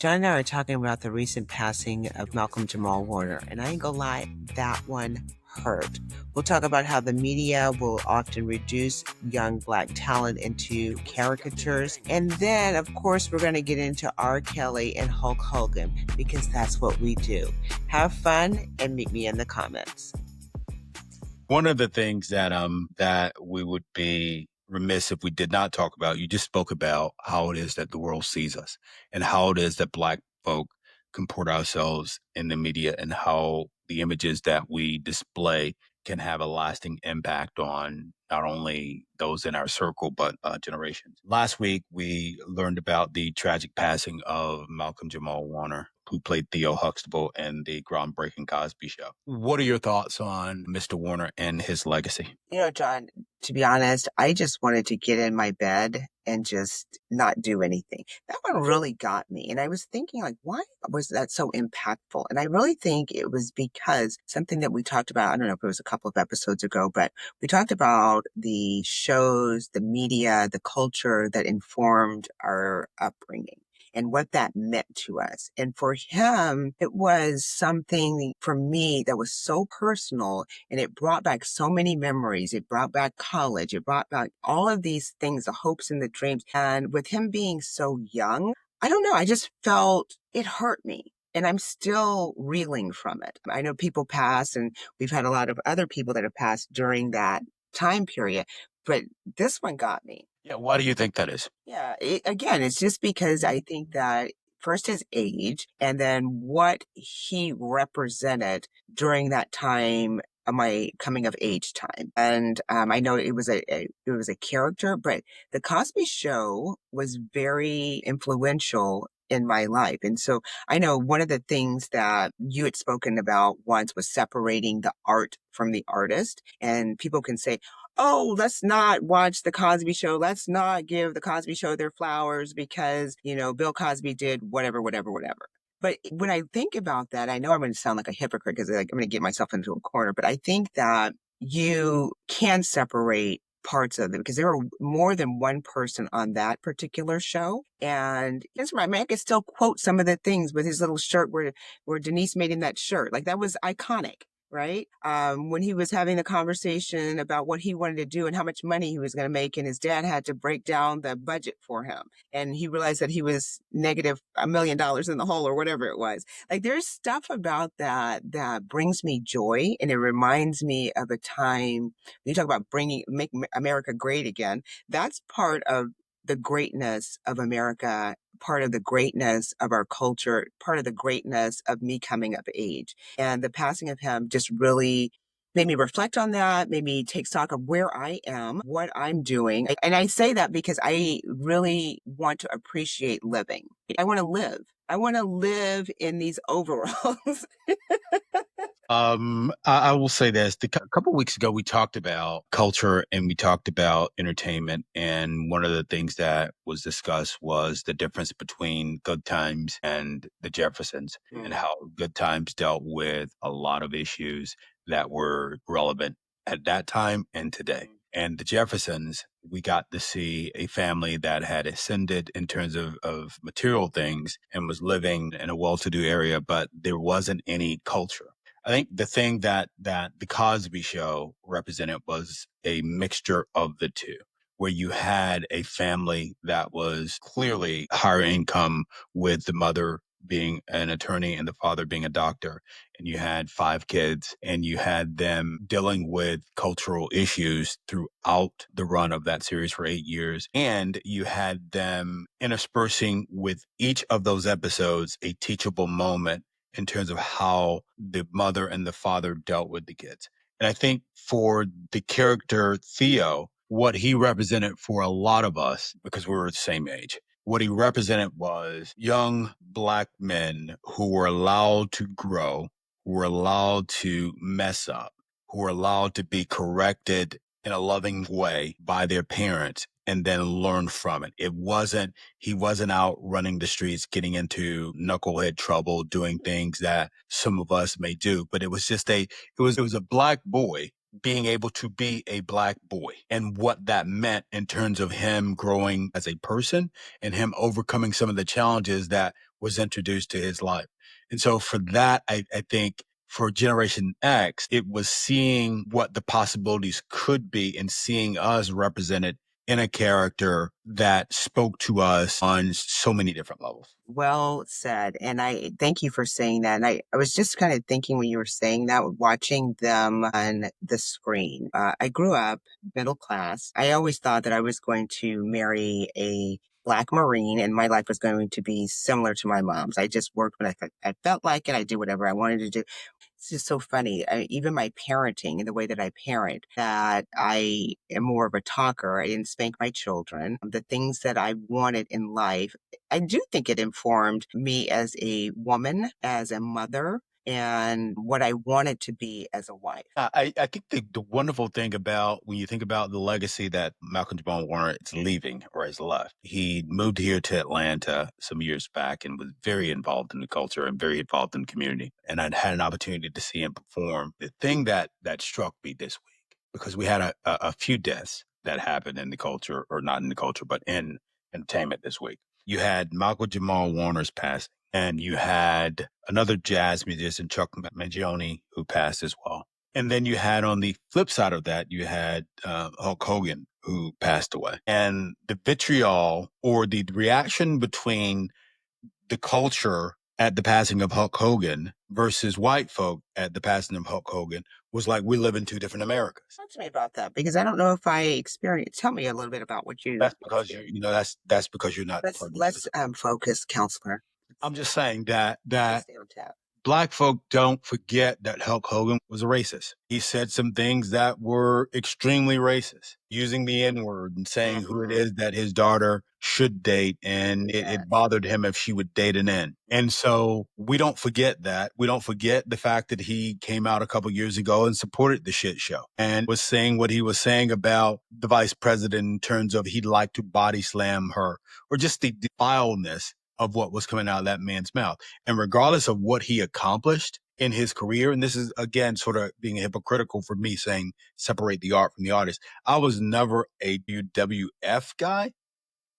John and I are talking about the recent passing of Malcolm Jamal Warner, and I ain't gonna lie, that one hurt. We'll talk about how the media will often reduce young Black talent into caricatures. And then, of course, we're going to get into R. Kelly and Hulk Hogan, because that's what we do. Have fun and meet me in the comments. One of the things that we would be remiss if we did not talk about, you just spoke about how it is that the world sees us and how it is that Black folk comport ourselves in the media and how the images that we display can have a lasting impact on not only those in our circle, but generations. Last week, we learned about the tragic passing of Malcolm Jamal Warner, who played Theo Huxtable in the groundbreaking Cosby Show. What are your thoughts on Mr. Warner and his legacy? You know, John, to be honest, I just wanted to get in my bed and just not do anything. That one really got me. And I was thinking, like, why was that so impactful? And I really think it was because something that we talked about, I don't know if it was a couple of episodes ago, but we talked about the shows, the media, the culture that informed our upbringing and what that meant to us. And for him, it was something for me that was so personal, and it brought back so many memories. It brought back college. It brought back all of these things, the hopes and the dreams. And with him being so young, I don't know, I just felt it hurt me. And I'm still reeling from it. I know people pass, and we've had a lot of other people that have passed during that time period, but this one got me. Yeah, why do you think that is? Yeah, again, it's just because I think that first his age, and then what he represented during that time of my coming of age time. And I know it was a character, but the Cosby Show was very influential in my life. And so I know one of the things that you had spoken about once was separating the art from the artist. And people can say, oh, let's not watch the Cosby Show. Let's not give the Cosby Show their flowers because, Bill Cosby did whatever, whatever, whatever. But when I think about that, I know I'm going to sound like a hypocrite because I'm going to get myself into a corner, but I think that you can separate parts of it because there were more than one person on that particular show. And it's right. I mean, I could still quote some of the things with his little shirt where Denise made him that shirt. Like that was iconic. Right? When he was having the conversation about what he wanted to do and how much money he was going to make, and his dad had to break down the budget for him. And he realized that he was negative $1 million in the hole or whatever it was. Like there's stuff about that brings me joy. And it reminds me of a time you talk about make America great again. That's part of the greatness of America, part of the greatness of our culture, part of the greatness of me coming of age. And the passing of him just really made me reflect on that, made me take stock of where I am, what I'm doing. And I say that because I really want to appreciate living. I want to live. I want to live in these overalls. I will say this. A couple of weeks ago, we talked about culture and we talked about entertainment. And one of the things that was discussed was the difference between Good Times and the Jeffersons and how Good Times dealt with a lot of issues that were relevant at that time and today. And the Jeffersons, we got to see a family that had ascended in terms of material things and was living in a well-to-do area, but there wasn't any culture. I think the thing that the Cosby Show represented was a mixture of the two, where you had a family that was clearly higher income with the mother being an attorney and the father being a doctor, and you had 5 kids, and you had them dealing with cultural issues throughout the run of that series for 8 years, and you had them interspersing with each of those episodes a teachable moment in terms of how the mother and the father dealt with the kids. And I think for the character Theo, what he represented for a lot of us, because we were the same age, what he represented was young Black men who were allowed to grow, who were allowed to mess up, who were allowed to be corrected in a loving way by their parents and then learn from it. He wasn't out running the streets, getting into knucklehead trouble, doing things that some of us may do. But it was a Black boy being able to be a Black boy and what that meant in terms of him growing as a person and him overcoming some of the challenges that was introduced to his life. And so for that, I think for Generation X, it was seeing what the possibilities could be and seeing us represented in a character that spoke to us on so many different levels. Well said. And I thank you for saying that. And I was just kind of thinking when you were saying that, watching them on the screen. I grew up middle class. I always thought that I was going to marry a Black Marine and my life was going to be similar to my mom's. I just worked when I felt like it. I did whatever I wanted to do. It's just so funny. Even my parenting and the way that I parent, that I am more of a talker. I didn't spank my children. The things that I wanted in life, I do think it informed me as a woman, as a mother, and what I wanted to be as a wife. I think the wonderful thing about when you think about the legacy that Malcolm Jamal Warner is leaving or has left, he moved here to Atlanta some years back and was very involved in the culture and very involved in the community. And I'd had an opportunity to see him perform. The thing that struck me this week, because we had a few deaths that happened in the culture, or not in the culture, but in entertainment this week. You had Malcolm Jamal Warner's passing, and you had another jazz musician, Chuck Mangione, who passed as well. And then you had on the flip side of that, you had Hulk Hogan, who passed away. And the vitriol or the reaction between the culture at the passing of Hulk Hogan versus white folk at the passing of Hulk Hogan was like we live in two different Americas. Talk to me about that because I don't know if I experienced. Tell me a little bit about what you That's because that's because you're not. let's focus, counselor. I'm just saying that Stay on tap. Black folk don't forget that Hulk Hogan was a racist. He said some things that were extremely racist, using the N word and saying who it is that his daughter should date. And it bothered him if she would date an N. And so we don't forget that. We don't forget the fact that he came out a couple years ago and supported the shit show and was saying what he was saying about the vice president in terms of he'd like to body slam her, or just the vileness of what was coming out of that man's mouth. And regardless of what he accomplished in his career, and this is again sort of being hypocritical for me saying separate the art from the artist, I was never a WWF guy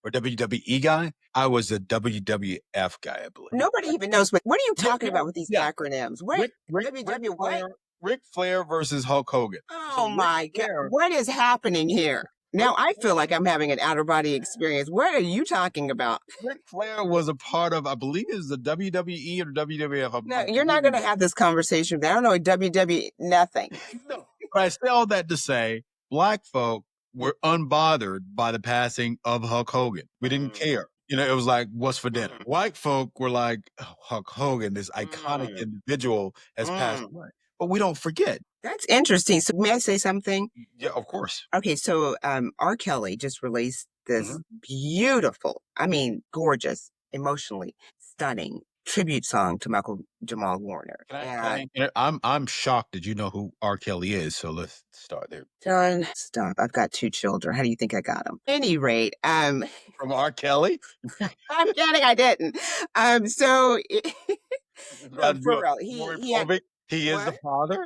or WWE guy. I was a WWF guy, I believe. Nobody even knows what are you talking about with these acronyms? What WW what? Ric Flair versus Hulk Hogan. Oh my God. What is happening here? Now I feel like I'm having an outer body experience. What are you talking about? Ric Flair was a part of, I believe it was the WWE or WWF. No, you're not going to have this conversation. I don't know WW nothing. No, but I say all that to say, Black folk were unbothered by the passing of Hulk Hogan. We didn't care. You know, it was like, what's for dinner? White folk were like, oh, Hulk Hogan, this iconic individual has passed away. But we don't forget. That's interesting. So may I say something? Yeah, of course. Okay, so R. Kelly just released this beautiful, I mean, gorgeous, emotionally stunning tribute song to Malcolm Jamal Warner. I'm shocked that you know who R. Kelly is, so let's start there. John, stop. I've got 2 children. How do you think I got them? Any rate, from R. Kelly? I'm kidding, I didn't. So no, for real, he is the father?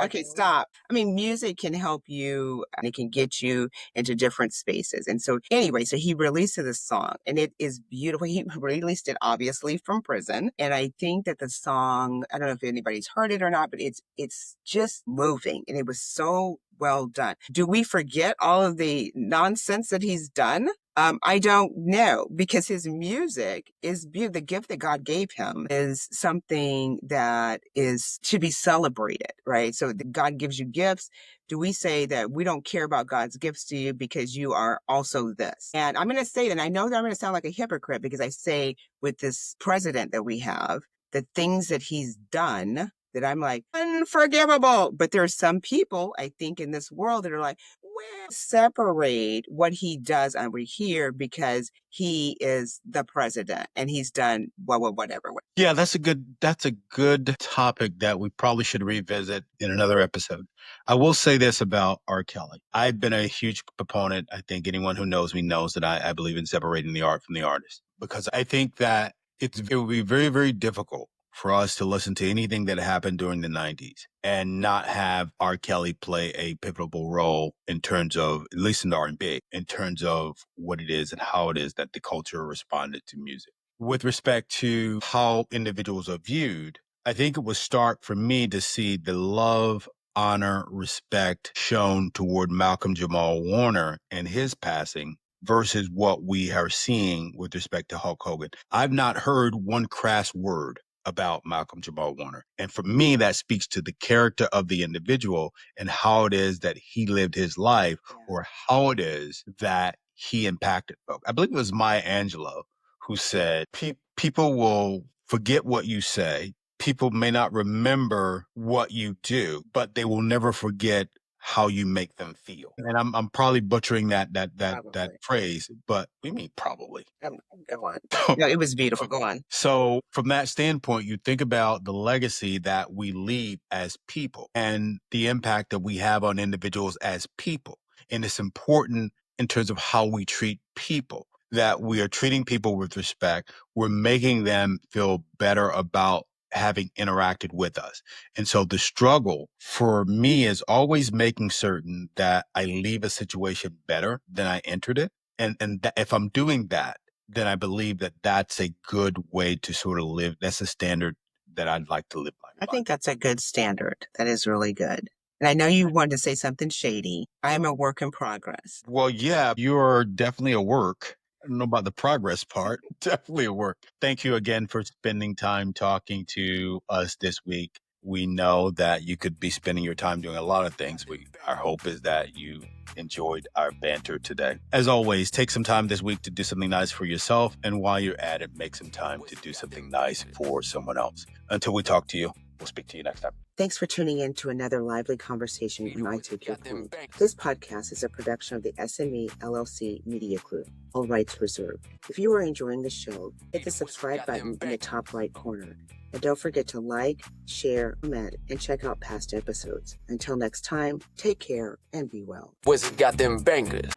Okay, stop. I mean, music can help you and it can get you into different spaces. And so anyway, so he released this song and it is beautiful. He released it obviously from prison. And I think that the song, I don't know if anybody's heard it or not, but it's just moving and it was so well done. Do we forget all of the nonsense that he's done? I don't know, because his music is beautiful. The gift that God gave him is something that is to be celebrated, right? So God gives you gifts. Do we say that we don't care about God's gifts to you because you are also this? And I'm going to say that, and I know that I'm going to sound like a hypocrite because I say with this president that we have, the things that he's done that I'm like, unforgivable. But there are some people, I think, in this world that are like, well, separate what he does over here because he is the president and he's done whatever. Yeah, that's a good topic that we probably should revisit in another episode. I will say this about R. Kelly. I've been a huge proponent. I think anyone who knows me knows that I believe in separating the art from the artist, because I think that it would be very, very difficult for us to listen to anything that happened during the 90s and not have R. Kelly play a pivotal role in terms of, at least in the R&B, in terms of what it is and how it is that the culture responded to music. with respect to how individuals are viewed, I think it was stark for me to see the love, honor, respect shown toward Malcolm Jamal Warner and his passing versus what we are seeing with respect to Hulk Hogan. I've not heard one crass word about Malcolm Jamal Warner. And for me, that speaks to the character of the individual and how it is that he lived his life, or how it is that he impacted folks. I believe it was Maya Angelou who said, people will forget what you say. People may not remember what you do, but they will never forget how you make them feel. And I'm probably butchering that phrase, but we mean probably. Go on. No, it was beautiful. Go on. So from that standpoint, you think about the legacy that we leave as people and the impact that we have on individuals as people. And it's important in terms of how we treat people, that we are treating people with respect. We're making them feel better about having interacted with us. And so the struggle for me is always making certain that I leave a situation better than I entered it. And if I'm doing that, then I believe that that's a good way to sort of live. That's a standard that I'd like to live by. I think that's a good standard. That is really good. And I know you wanted to say something shady. I am a work in progress. Well, yeah, you're definitely a work. I don't know about the progress part. Definitely a work. Thank you again for spending time talking to us this week. We know that you could be spending your time doing a lot of things. Our hope is that you enjoyed our banter today. As always, take some time this week to do something nice for yourself. And while you're at it, make some time to do something nice for someone else. Until we talk to you, we'll speak to you next time. Thanks for tuning in to another lively conversation in I Take Your Point. This podcast is a production of the SME LLC Media Group. All rights reserved. If you are enjoying the show, hit the subscribe button in the top right corner. And don't forget to like, share, comment, and check out past episodes. Until next time, take care and be well. Wizard got them bangers.